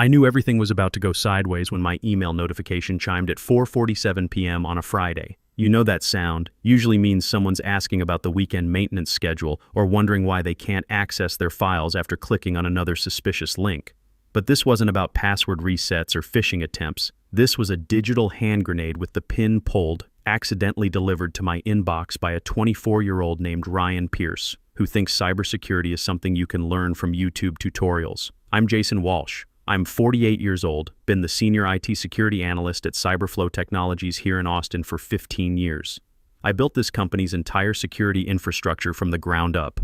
I knew everything was about to go sideways when my email notification chimed at 4:47 p.m. on a Friday. You know that sound usually means someone's asking about the weekend maintenance schedule or wondering why they can't access their files after clicking on another suspicious link. But this wasn't about password resets or phishing attempts. This was a digital hand grenade with the pin pulled, accidentally delivered to my inbox by a 24-year-old named Ryan Pierce, who thinks cybersecurity is something you can learn from YouTube tutorials. I'm Jason Walsh. I'm 48 years old, been the senior IT security analyst at Cyberflow Technologies here in Austin for 15 years. I built this company's entire security infrastructure from the ground up.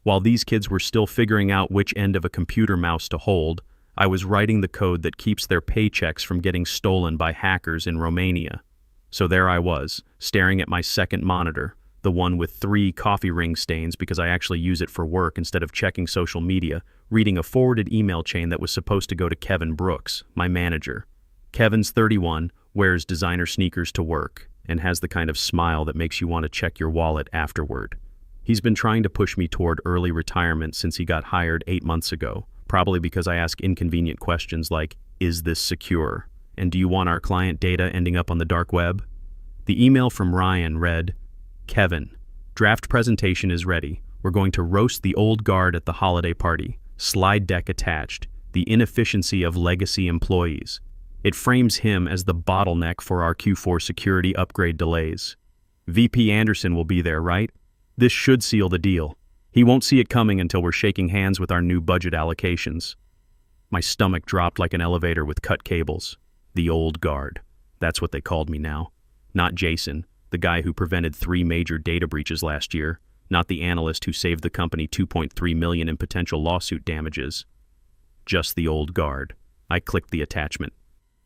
While these kids were still figuring out which end of a computer mouse to hold, I was writing the code that keeps their paychecks from getting stolen by hackers in Romania. So there I was, staring at my second monitor, the one with 3 coffee ring stains because I actually use it for work instead of checking social media, reading a forwarded email chain that was supposed to go to Kevin Brooks, my manager. Kevin's 31, wears designer sneakers to work, and has the kind of smile that makes you want to check your wallet afterward. He's been trying to push me toward early retirement since he got hired 8 months ago, probably because I ask inconvenient questions like, is this secure? And do you want our client data ending up on the dark web? The email from Ryan read, Kevin, draft presentation is ready. We're going to roast the old guard at the holiday party. Slide deck attached. The inefficiency of legacy employees. It frames him as the bottleneck for our Q4 security upgrade delays. VP Anderson will be there, right? This should seal the deal. He won't see it coming until we're shaking hands with our new budget allocations. My stomach dropped like an elevator with cut cables. The old guard. That's what they called me now. Not Jason, the guy who prevented 3 major data breaches last year. Not the analyst who saved the company $2.3 million in potential lawsuit damages. Just the old guard. I clicked the attachment.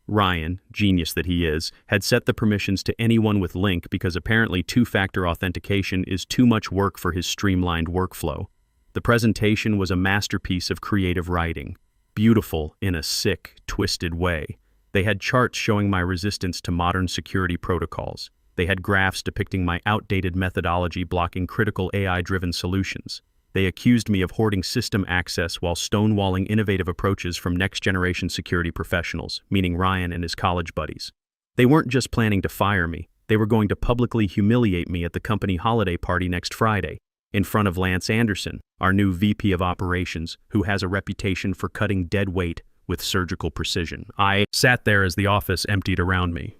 Ryan, genius that he is, had set the permissions to anyone with link because apparently 2-factor authentication is too much work for his streamlined workflow. The presentation was a masterpiece of creative writing. Beautiful in a sick, twisted way. They had charts showing my resistance to modern security protocols. They had graphs depicting my outdated methodology blocking critical AI-driven solutions. They accused me of hoarding system access while stonewalling innovative approaches from next-generation security professionals, meaning Ryan and his college buddies. They weren't just planning to fire me. They were going to publicly humiliate me at the company holiday party next Friday, in front of Lance Anderson, our new VP of Operations, who has a reputation for cutting dead weight with surgical precision. I sat there as the office emptied around me.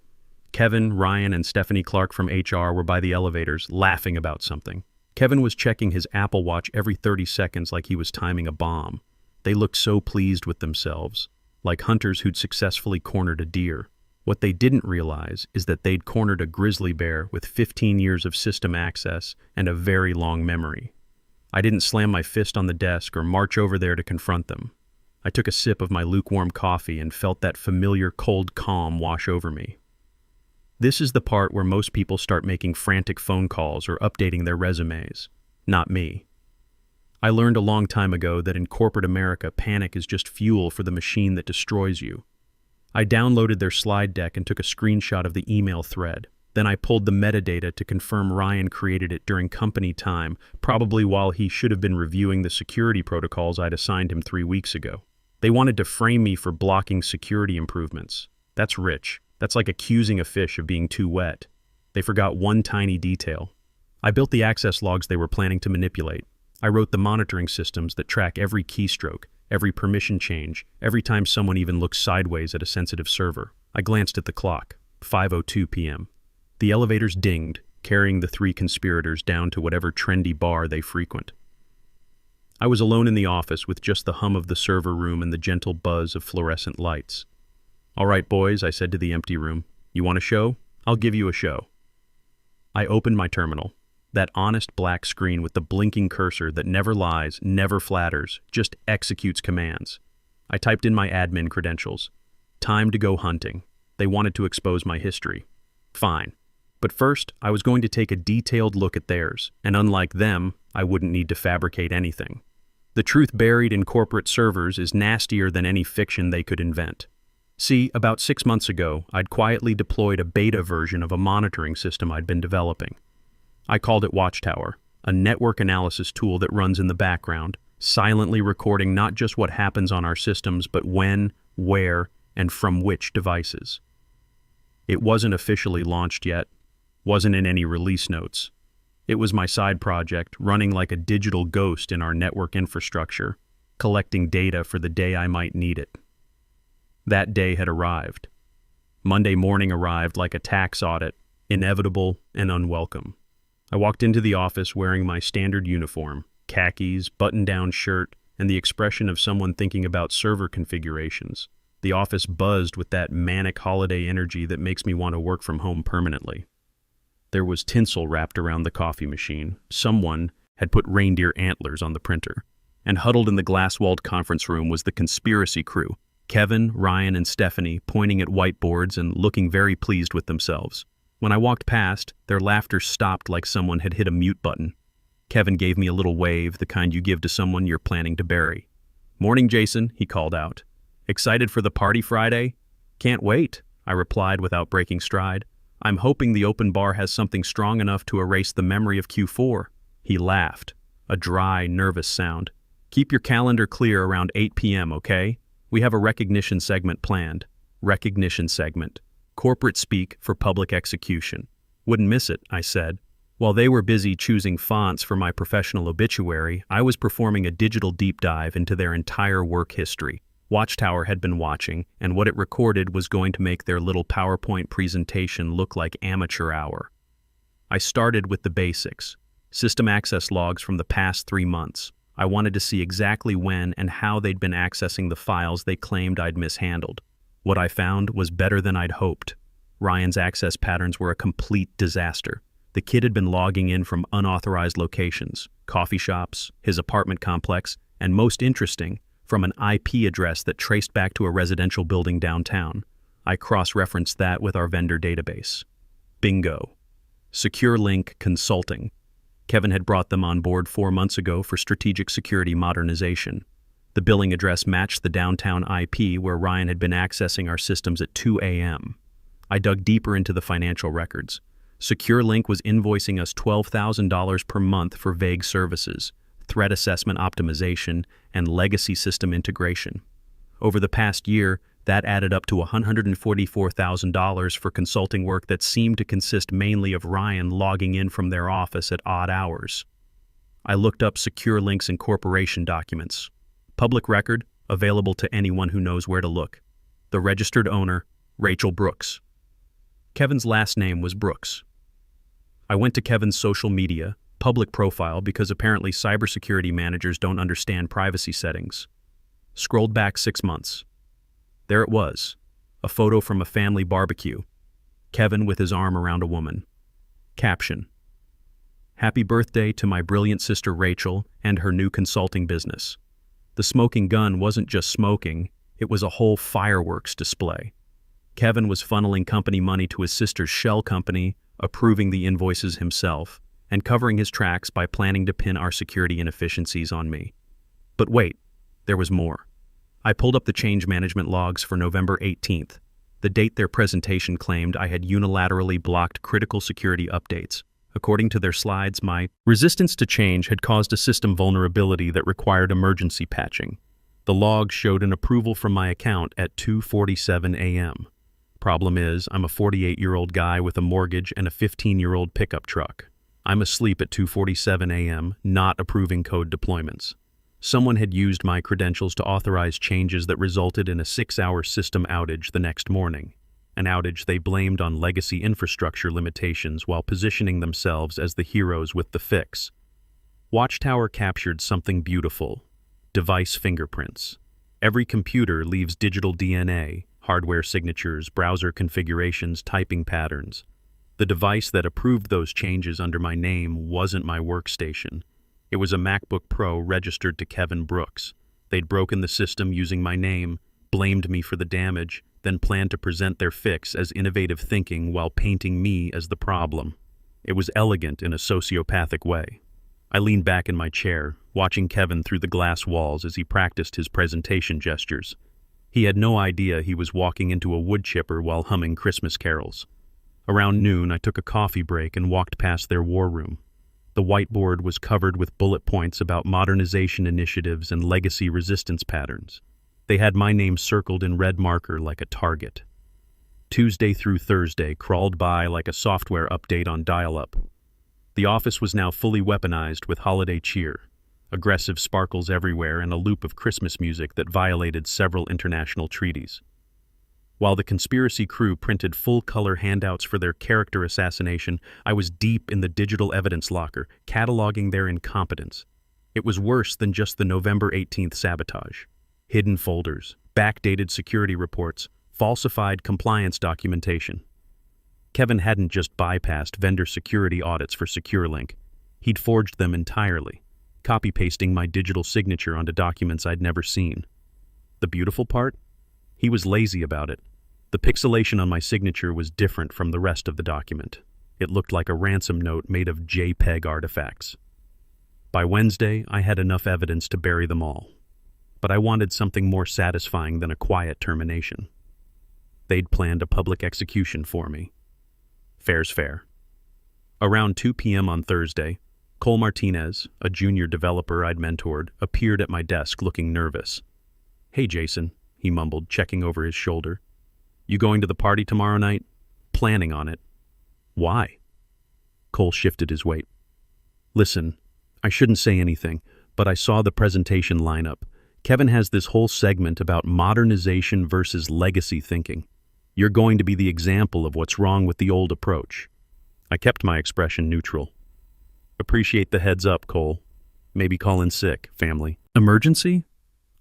Kevin, Ryan, and Stephanie Clark from HR were by the elevators, laughing about something. Kevin was checking his Apple Watch every 30 seconds like he was timing a bomb. They looked so pleased with themselves, like hunters who'd successfully cornered a deer. What they didn't realize is that they'd cornered a grizzly bear with 15 years of system access and a very long memory. I didn't slam my fist on the desk or march over there to confront them. I took a sip of my lukewarm coffee and felt that familiar cold calm wash over me. This is the part where most people start making frantic phone calls or updating their resumes. Not me. I learned a long time ago that in corporate America, panic is just fuel for the machine that destroys you. I downloaded their slide deck and took a screenshot of the email thread. Then I pulled the metadata to confirm Ryan created it during company time, probably while he should have been reviewing the security protocols I'd assigned him 3 weeks ago. They wanted to frame me for blocking security improvements. That's rich. That's like accusing a fish of being too wet. They forgot one tiny detail. I built the access logs they were planning to manipulate. I wrote the monitoring systems that track every keystroke, every permission change, every time someone even looks sideways at a sensitive server. I glanced at the clock, 5:02 p.m. The elevators dinged, carrying the 3 conspirators down to whatever trendy bar they frequent. I was alone in the office with just the hum of the server room and the gentle buzz of fluorescent lights. All right, boys, I said to the empty room. You want a show? I'll give you a show. I opened my terminal. That honest black screen with the blinking cursor that never lies, never flatters, just executes commands. I typed in my admin credentials. Time to go hunting. They wanted to expose my history. Fine. But first, I was going to take a detailed look at theirs, and unlike them, I wouldn't need to fabricate anything. The truth buried in corporate servers is nastier than any fiction they could invent. See, about 6 months ago, I'd quietly deployed a beta version of a monitoring system I'd been developing. I called it Watchtower, a network analysis tool that runs in the background, silently recording not just what happens on our systems, but when, where, and from which devices. It wasn't officially launched yet, wasn't in any release notes. It was my side project, running like a digital ghost in our network infrastructure, collecting data for the day I might need it. That day had arrived. Monday morning arrived like a tax audit, inevitable and unwelcome. I walked into the office wearing my standard uniform, khakis, button-down shirt, and the expression of someone thinking about server configurations. The office buzzed with that manic holiday energy that makes me want to work from home permanently. There was tinsel wrapped around the coffee machine. Someone had put reindeer antlers on the printer. And huddled in the glass-walled conference room was the conspiracy crew, Kevin, Ryan, and Stephanie, pointing at whiteboards and looking very pleased with themselves. When I walked past, their laughter stopped like someone had hit a mute button. Kevin gave me a little wave, the kind you give to someone you're planning to bury. "Morning, Jason," he called out. "Excited for the party Friday?" "Can't wait," I replied without breaking stride. "I'm hoping the open bar has something strong enough to erase the memory of Q4. He laughed, a dry, nervous sound. "Keep your calendar clear around 8 p.m., okay? We have a recognition segment planned." Recognition segment. Corporate speak for public execution. "Wouldn't miss it," I said. While they were busy choosing fonts for my professional obituary, I was performing a digital deep dive into their entire work history. Watchtower had been watching, and what it recorded was going to make their little PowerPoint presentation look like amateur hour. I started with the basics. System access logs from the past 3 months. I wanted to see exactly when and how they'd been accessing the files they claimed I'd mishandled. What I found was better than I'd hoped. Ryan's access patterns were a complete disaster. The kid had been logging in from unauthorized locations, coffee shops, his apartment complex, and most interesting, from an IP address that traced back to a residential building downtown. I cross-referenced that with our vendor database. Bingo. Secure Link Consulting. Kevin had brought them on board 4 months ago for strategic security modernization. The billing address matched the downtown IP where Ryan had been accessing our systems at 2 a.m. I dug deeper into the financial records. SecureLink was invoicing us $12,000 per month for vague services, threat assessment optimization, and legacy system integration. Over the past year, that added up to $144,000 for consulting work that seemed to consist mainly of Ryan logging in from their office at odd hours. I looked up SecureLink's incorporation documents. Public record, available to anyone who knows where to look. The registered owner, Rachel Brooks. Kevin's last name was Brooks. I went to Kevin's social media, public profile, because apparently cybersecurity managers don't understand privacy settings. Scrolled back 6 months. There it was, a photo from a family barbecue. Kevin with his arm around a woman. Caption: "Happy birthday to my brilliant sister Rachel and her new consulting business." The smoking gun wasn't just smoking, it was a whole fireworks display. Kevin was funneling company money to his sister's shell company, approving the invoices himself, and covering his tracks by planning to pin our security inefficiencies on me. But wait, there was more. I pulled up the change management logs for November 18th, the date their presentation claimed I had unilaterally blocked critical security updates. According to their slides, my resistance to change had caused a system vulnerability that required emergency patching. The log showed an approval from my account at 2:47 a.m. Problem is, I'm a 48-year-old guy with a mortgage and a 15-year-old pickup truck. I'm asleep at 2:47 a.m., not approving code deployments. Someone had used my credentials to authorize changes that resulted in a 6-hour system outage the next morning, an outage they blamed on legacy infrastructure limitations while positioning themselves as the heroes with the fix. Watchtower captured something beautiful: device fingerprints. Every computer leaves digital DNA, hardware signatures, browser configurations, typing patterns. The device that approved those changes under my name wasn't my workstation. It was a MacBook Pro registered to Kevin Brooks. They'd broken the system using my name, blamed me for the damage, then planned to present their fix as innovative thinking while painting me as the problem. It was elegant in a sociopathic way. I leaned back in my chair, watching Kevin through the glass walls as he practiced his presentation gestures. He had no idea he was walking into a wood chipper while humming Christmas carols. Around noon, I took a coffee break and walked past their war room. The whiteboard was covered with bullet points about modernization initiatives and legacy resistance patterns. They had my name circled in red marker like a target. Tuesday through Thursday crawled by like a software update on dial-up. The office was now fully weaponized with holiday cheer, aggressive sparkles everywhere, and a loop of Christmas music that violated several international treaties. While the conspiracy crew printed full-color handouts for their character assassination, I was deep in the digital evidence locker, cataloging their incompetence. It was worse than just the November 18th sabotage. Hidden folders, backdated security reports, falsified compliance documentation. Kevin hadn't just bypassed vendor security audits for SecureLink. He'd forged them entirely, copy-pasting my digital signature onto documents I'd never seen. The beautiful part? He was lazy about it. The pixelation on my signature was different from the rest of the document. It looked like a ransom note made of JPEG artifacts. By Wednesday, I had enough evidence to bury them all. But I wanted something more satisfying than a quiet termination. They'd planned a public execution for me. Fair's fair. Around 2 p.m. on Thursday, Cole Martinez, a junior developer I'd mentored, appeared at my desk looking nervous. "Hey, Jason," he mumbled, checking over his shoulder. "You going to the party tomorrow night?" "Planning on it." "Why?" Cole shifted his weight. "Listen, I shouldn't say anything, but I saw the presentation lineup. Kevin has this whole segment about modernization versus legacy thinking. You're going to be the example of what's wrong with the old approach." I kept my expression neutral. "Appreciate the heads up, Cole. Maybe call in sick, family." "Emergency?"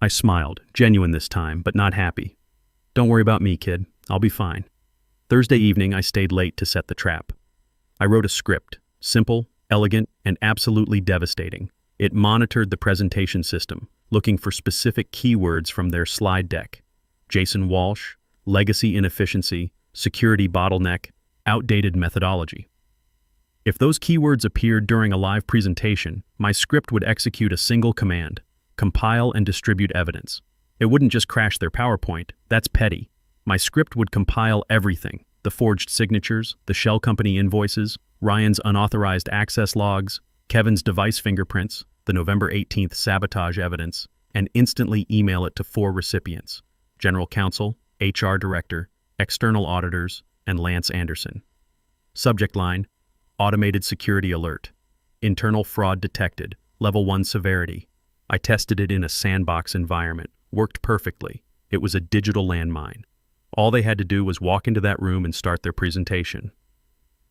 I smiled, genuine this time, but not happy. "Don't worry about me, kid. I'll be fine." Thursday evening, I stayed late to set the trap. I wrote a script, simple, elegant, and absolutely devastating. It monitored the presentation system, looking for specific keywords from their slide deck. Jason Walsh, legacy inefficiency, security bottleneck, outdated methodology. If those keywords appeared during a live presentation, my script would execute a single command: compile and distribute evidence. It wouldn't just crash their PowerPoint, that's petty. My script would compile everything: the forged signatures, the shell company invoices, Ryan's unauthorized access logs, Kevin's device fingerprints, the November 18th sabotage evidence, and instantly email it to 4 recipients: General Counsel, HR Director, External Auditors, and Lance Anderson. Subject line: Automated Security Alert. Internal Fraud Detected. Level 1 Severity. I tested it in a sandbox environment. Worked perfectly. It was a digital landmine. All they had to do was walk into that room and start their presentation.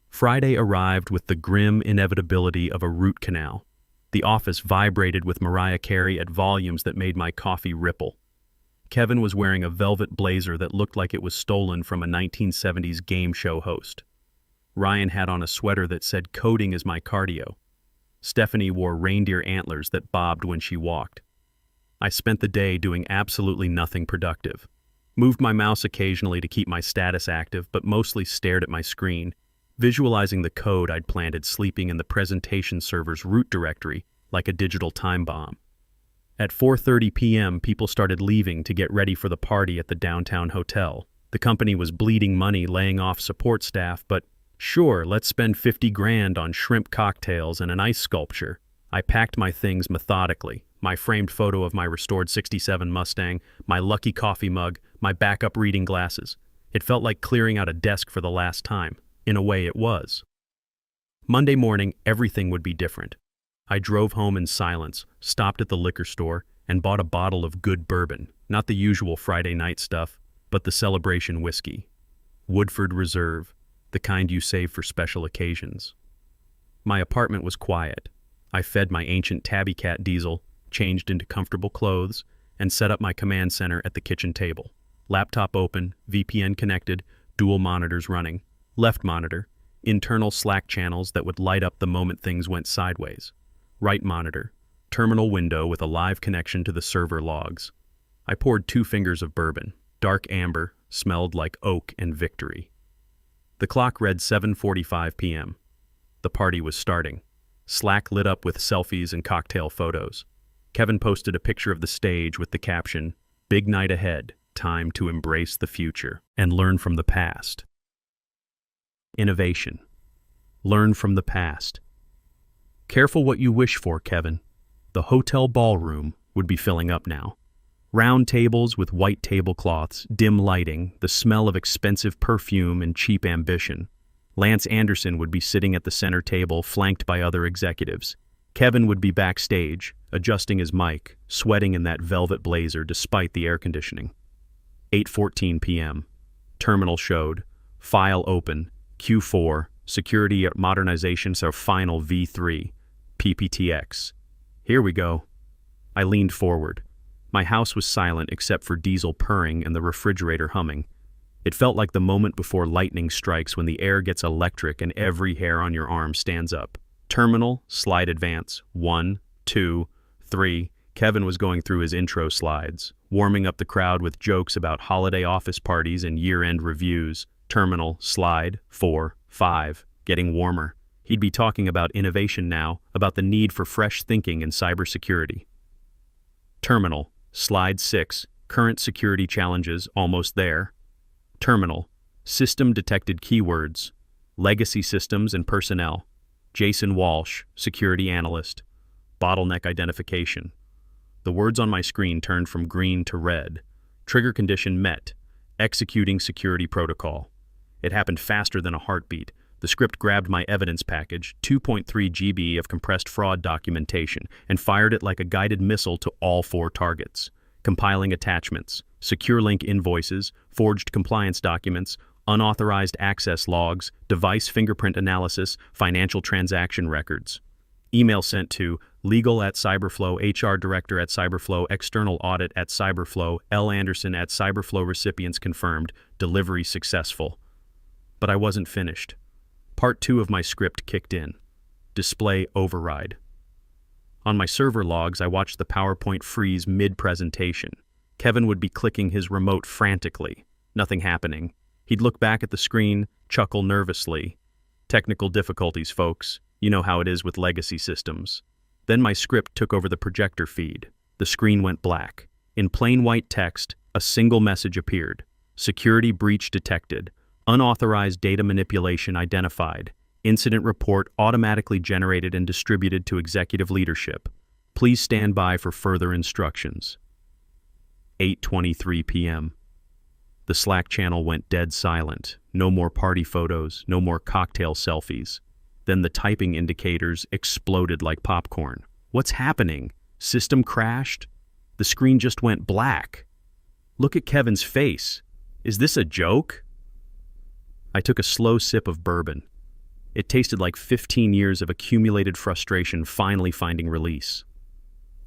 Friday arrived with the grim inevitability of a root canal. The office vibrated with Mariah Carey at volumes that made my coffee ripple. Kevin was wearing a velvet blazer that looked like it was stolen from a 1970s game show host. Ryan had on a sweater that said "Coding is my cardio." Stephanie wore reindeer antlers that bobbed when she walked. I spent the day doing absolutely nothing productive. Moved my mouse occasionally to keep my status active, but mostly stared at my screen, visualizing the code I'd planted sleeping in the presentation server's root directory like a digital time bomb. At 4:30 p.m., people started leaving to get ready for the party at the downtown hotel. The company was bleeding money laying off support staff, but sure, let's spend 50 grand on shrimp cocktails and an ice sculpture. I packed my things methodically: my framed photo of my restored '67 Mustang, my lucky coffee mug, my backup reading glasses. It felt like clearing out a desk for the last time. In a way, it was. Monday morning, everything would be different. I drove home in silence, stopped at the liquor store, and bought a bottle of good bourbon. Not the usual Friday night stuff, but the celebration whiskey. Woodford Reserve, the kind you save for special occasions. My apartment was quiet. I fed my ancient Tabby Cat diesel, changed into comfortable clothes, and set up my command center at the kitchen table. Laptop open, VPN connected, dual monitors running. Left monitor, internal Slack channels that would light up the moment things went sideways. Right monitor, terminal window with a live connection to the server logs. I poured 2 fingers of bourbon. Dark amber, smelled like oak and victory. The clock read 7:45 p.m. The party was starting. Slack lit up with selfies and cocktail photos. Kevin posted a picture of the stage with the caption, "Big night ahead, time to embrace the future and learn from the past." Innovation. Learn from the past. Careful what you wish for, Kevin. The hotel ballroom would be filling up now. Round tables with white tablecloths, dim lighting, the smell of expensive perfume and cheap ambition. Lance Anderson would be sitting at the center table, flanked by other executives. Kevin would be backstage, adjusting his mic, sweating in that velvet blazer despite the air conditioning. 8:14 p.m. Terminal showed. File open. Q4. Security modernization, so final V3. PPTX. Here we go. I leaned forward. My house was silent except for diesel purring and the refrigerator humming. It felt like the moment before lightning strikes when the air gets electric and every hair on your arm stands up. Terminal, slide advance. 1, 2, 3. Kevin was going through his intro slides, warming up the crowd with jokes about holiday office parties and year-end reviews. Terminal, slide. 4, 5. Getting warmer. He'd be talking about innovation now, about the need for fresh thinking in cybersecurity. Terminal, slide 6. Current security challenges, almost there. Terminal, system detected keywords. Legacy systems and personnel. Jason Walsh, security analyst. Bottleneck identification. The words on my screen turned from green to red. Trigger condition met. Executing security protocol. It happened faster than a heartbeat. The script grabbed my evidence package, 2.3 GB of compressed fraud documentation, and fired it like a guided missile to all 4 targets. Compiling attachments, secure link invoices, forged compliance documents, unauthorized access logs, device fingerprint analysis, financial transaction records. Email sent to legal@cyberflow, HR director at cyberflow, external audit at cyberflow, L. Anderson at cyberflow, recipients confirmed, delivery successful. But I wasn't finished. Part 2 of my script kicked in. Display override. On my server logs, I watched the PowerPoint freeze mid-presentation. Kevin would be clicking his remote frantically. Nothing happening. He'd look back at the screen, chuckle nervously. Technical difficulties, folks. You know how it is with legacy systems. Then my script took over the projector feed. The screen went black. In plain white text, a single message appeared. Security breach detected. Unauthorized data manipulation identified. Incident report automatically generated and distributed to executive leadership. Please stand by for further instructions. 8:23 p.m. The Slack channel went dead silent. No more party photos, no more cocktail selfies. Then the typing indicators exploded like popcorn. What's happening? System crashed? The screen just went black. Look at Kevin's face. Is this a joke? I took a slow sip of bourbon. It tasted like 15 years of accumulated frustration finally finding release.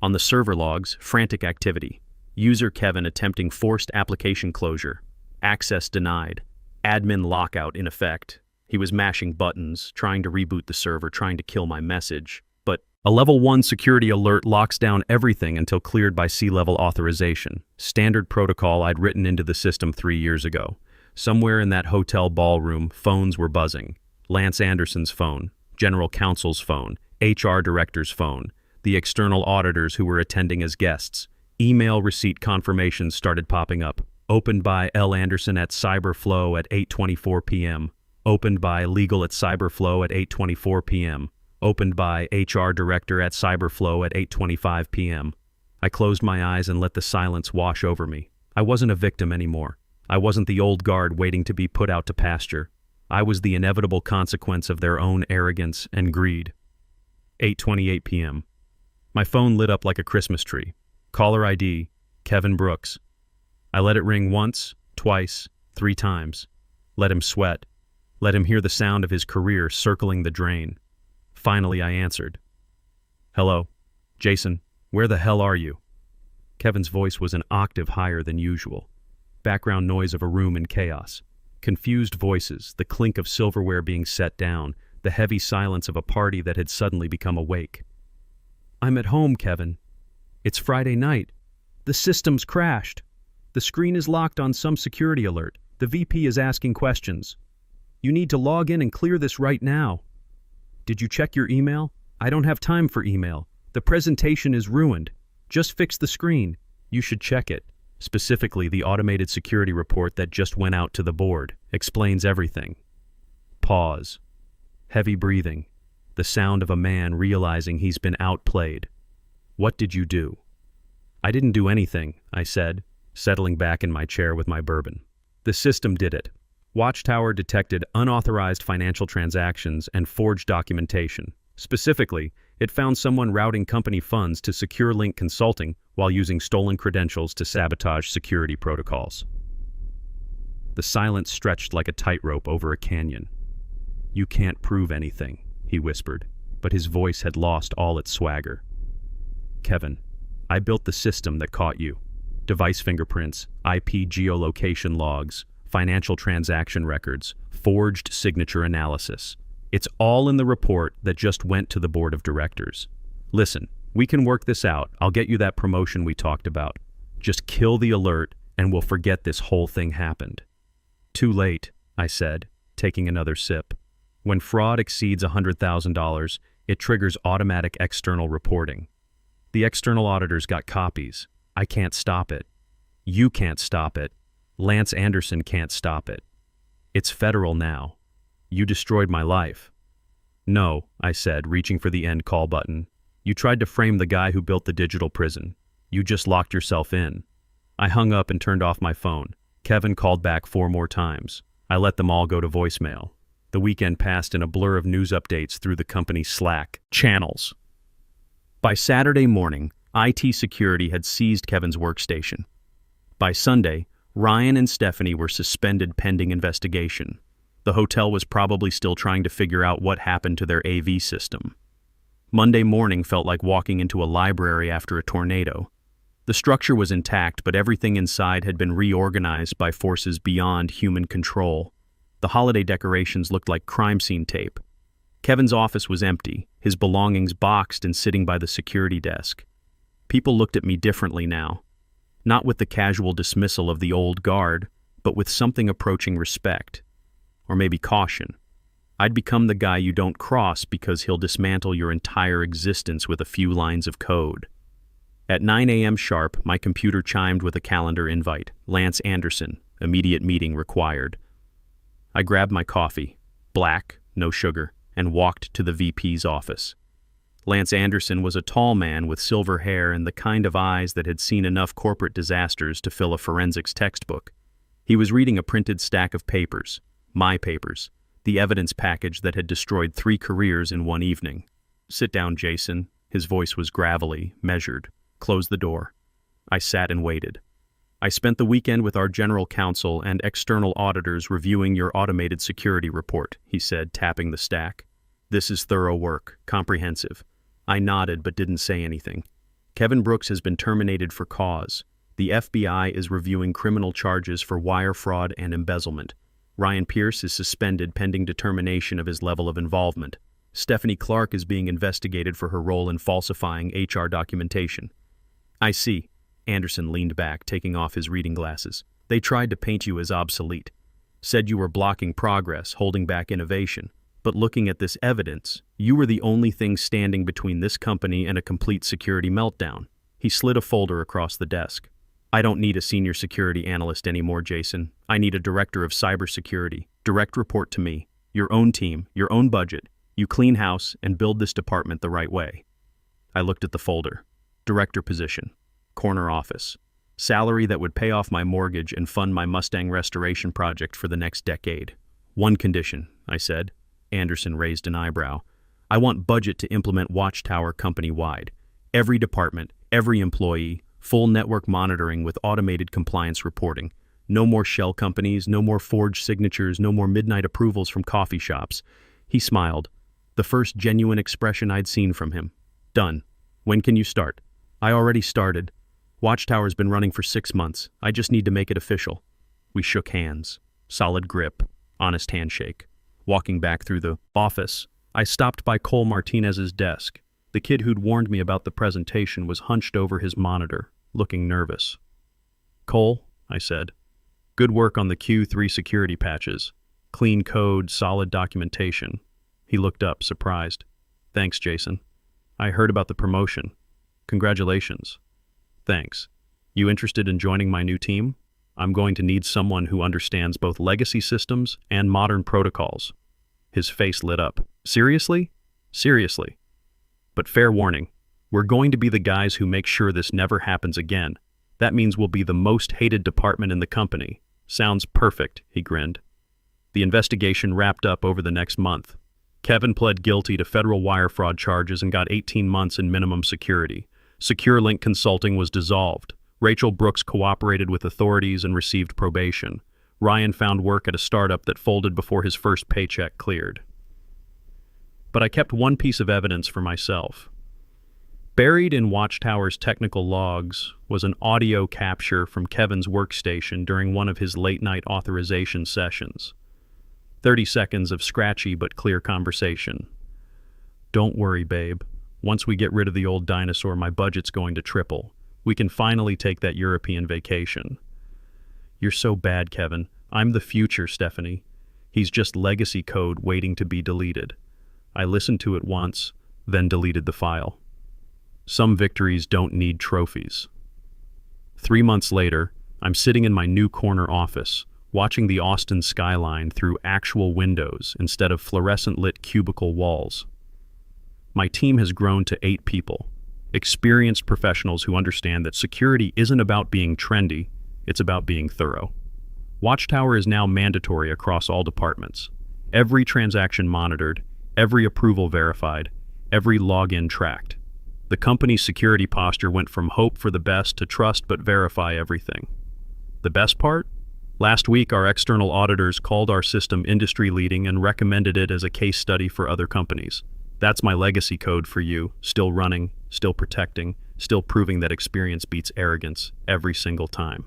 On the server logs, frantic activity. User Kevin attempting forced application closure. Access denied. Admin lockout in effect. He was mashing buttons, trying to reboot the server, trying to kill my message. But a level 1 security alert locks down everything until cleared by C-level authorization. Standard protocol I'd written into the system 3 years ago. Somewhere in that hotel ballroom, phones were buzzing. Lance Anderson's phone, general counsel's phone, HR director's phone, the external auditors who were attending as guests. Email receipt confirmations started popping up. Opened by L. Anderson at Cyberflow at 8:24 p.m. Opened by Legal at Cyberflow at 8:24 p.m. Opened by HR Director at Cyberflow at 8:25 p.m. I closed my eyes and let the silence wash over me. I wasn't a victim anymore. I wasn't the old guard waiting to be put out to pasture. I was the inevitable consequence of their own arrogance and greed. 8:28 p.m. My phone lit up like a Christmas tree. Caller ID, Kevin Brooks. I let it ring once, twice, 3 times. Let him sweat. Let him hear the sound of his career circling the drain. Finally, I answered. Hello, Jason, where the hell are you? Kevin's voice was an octave higher than usual. Background noise of a room in chaos. Confused voices, the clink of silverware being set down, the heavy silence of a party that had suddenly become awake. I'm at home, Kevin. It's Friday night. The system's crashed. The screen is locked on some security alert. The VP is asking questions. You need to log in and clear this right now. Did you check your email? I don't have time for email. The presentation is ruined. Just fix the screen. You should check it. Specifically, the automated security report that just went out to the board explains everything. Pause. Heavy breathing. The sound of a man realizing he's been outplayed. What did you do? I didn't do anything, I said, settling back in my chair with my bourbon. The system did it. Watchtower detected unauthorized financial transactions and forged documentation. Specifically, it found someone routing company funds to SecureLink Consulting while using stolen credentials to sabotage security protocols. The silence stretched like a tightrope over a canyon. "You can't prove anything," he whispered, but his voice had lost all its swagger. "Kevin, I built the system that caught you. Device fingerprints, IP geolocation logs, financial transaction records, forged signature analysis. It's all in the report that just went to the board of directors. Listen, we can work this out. I'll get you that promotion we talked about. Just kill the alert and we'll forget this whole thing happened." "Too late," I said, taking another sip. When fraud exceeds $100,000, it triggers automatic external reporting. The external auditors got copies. I can't stop it. You can't stop it. Lance Anderson can't stop it. It's federal now. You destroyed my life." "No," I said, reaching for the end call button. "You tried to frame the guy who built the digital prison. You just locked yourself in." I hung up and turned off my phone. Kevin called back 4 more times. I let them all go to voicemail. The weekend passed in a blur of news updates through the company's Slack channels. By Saturday morning, IT security had seized Kevin's workstation. By Sunday, Ryan and Stephanie were suspended pending investigation. The hotel was probably still trying to figure out what happened to their AV system. Monday morning felt like walking into a library after a tornado. The structure was intact, but everything inside had been reorganized by forces beyond human control. The holiday decorations looked like crime scene tape. Kevin's office was empty, his belongings boxed and sitting by the security desk. People looked at me differently now. Not with the casual dismissal of the old guard, but with something approaching respect. Or maybe caution. I'd become the guy you don't cross because he'll dismantle your entire existence with a few lines of code. At 9 a.m. sharp, my computer chimed with a calendar invite. Lance Anderson, immediate meeting required. I grabbed my coffee, black, no sugar, and walked to the VP's office. Lance Anderson was a tall man with silver hair and the kind of eyes that had seen enough corporate disasters to fill a forensics textbook. He was reading a printed stack of papers, my papers, the evidence package that had destroyed 3 careers in one evening. "Sit down, Jason." His voice was gravelly, measured. "Close the door." I sat and waited. "I spent the weekend with our general counsel and external auditors reviewing your automated security report," he said, tapping the stack. "This is thorough work, comprehensive." I nodded but didn't say anything. "Kevin Brooks has been terminated for cause. The FBI is reviewing criminal charges for wire fraud and embezzlement. Ryan Pierce is suspended pending determination of his level of involvement. Stephanie Clark is being investigated for her role in falsifying HR documentation." "I see." Anderson leaned back, taking off his reading glasses. "They tried to paint you as obsolete. Said you were blocking progress, holding back innovation. But looking at this evidence, you were the only thing standing between this company and a complete security meltdown." He slid a folder across the desk. "I don't need a senior security analyst anymore, Jason. I need a director of cybersecurity. Direct report to me. Your own team, your own budget. You clean house and build this department the right way." I looked at the folder. Director position. Corner office. Salary that would pay off my mortgage and fund my Mustang restoration project for the next decade. "One condition," I said. Anderson raised an eyebrow. "I want budget to implement Watchtower company-wide. Every department, every employee, full network monitoring with automated compliance reporting. No more shell companies, no more forged signatures, no more midnight approvals from coffee shops." He smiled, the first genuine expression I'd seen from him. "Done. When can you start?" "I already started. Watchtower's been running for 6 months. I just need to make it official." We shook hands. Solid grip. Honest handshake. Walking back through the office, I stopped by Cole Martinez's desk. The kid who'd warned me about the presentation was hunched over his monitor, looking nervous. "Cole," I said, "good work on the Q3 security patches. Clean code, solid documentation." He looked up, surprised. "Thanks, Jason. I heard about the promotion. Congratulations." "Thanks. You interested in joining my new team? I'm going to need someone who understands both legacy systems and modern protocols." His face lit up. "Seriously?" "Seriously. But fair warning, We're going to be the guys who make sure this never happens again. That means we'll be the most hated department in the company. Sounds perfect, he grinned. The investigation wrapped up over the next month. Kevin pled guilty to federal wire fraud charges and got 18 months in minimum security. SecureLink Consulting was dissolved. Rachel Brooks cooperated with authorities and received probation. Ryan found work at a startup that folded before his first paycheck cleared. But I kept one piece of evidence for myself. Buried in Watchtower's technical logs was an audio capture from Kevin's workstation during one of his late-night authorization sessions. 30 seconds of scratchy but clear conversation. "Don't worry, babe. Once we get rid of the old dinosaur, my budget's going to triple. We can finally take that European vacation." "You're so bad, Kevin. I'm the future, Stephanie. He's just legacy code waiting to be deleted." I listened to it once, then deleted the file. Some victories don't need trophies. 3 months later, I'm sitting in my new corner office, watching the Austin skyline through actual windows instead of fluorescent-lit cubicle walls. My team has grown to 8 people, experienced professionals who understand that security isn't about being trendy, it's about being thorough. Watchtower is now mandatory across all departments. Every transaction monitored, every approval verified, every login tracked. The company's security posture went from hope for the best to trust but verify everything. The best part? Last week, our external auditors called our system industry-leading and recommended it as a case study for other companies. That's my legacy code for you, still running, still protecting, still proving that experience beats arrogance every single time.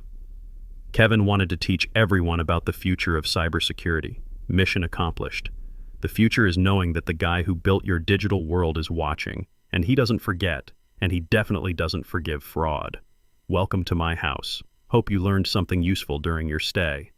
Kevin wanted to teach everyone about the future of cybersecurity. Mission accomplished. The future is knowing that the guy who built your digital world is watching, and he doesn't forget, and he definitely doesn't forgive fraud. Welcome to my house. Hope you learned something useful during your stay.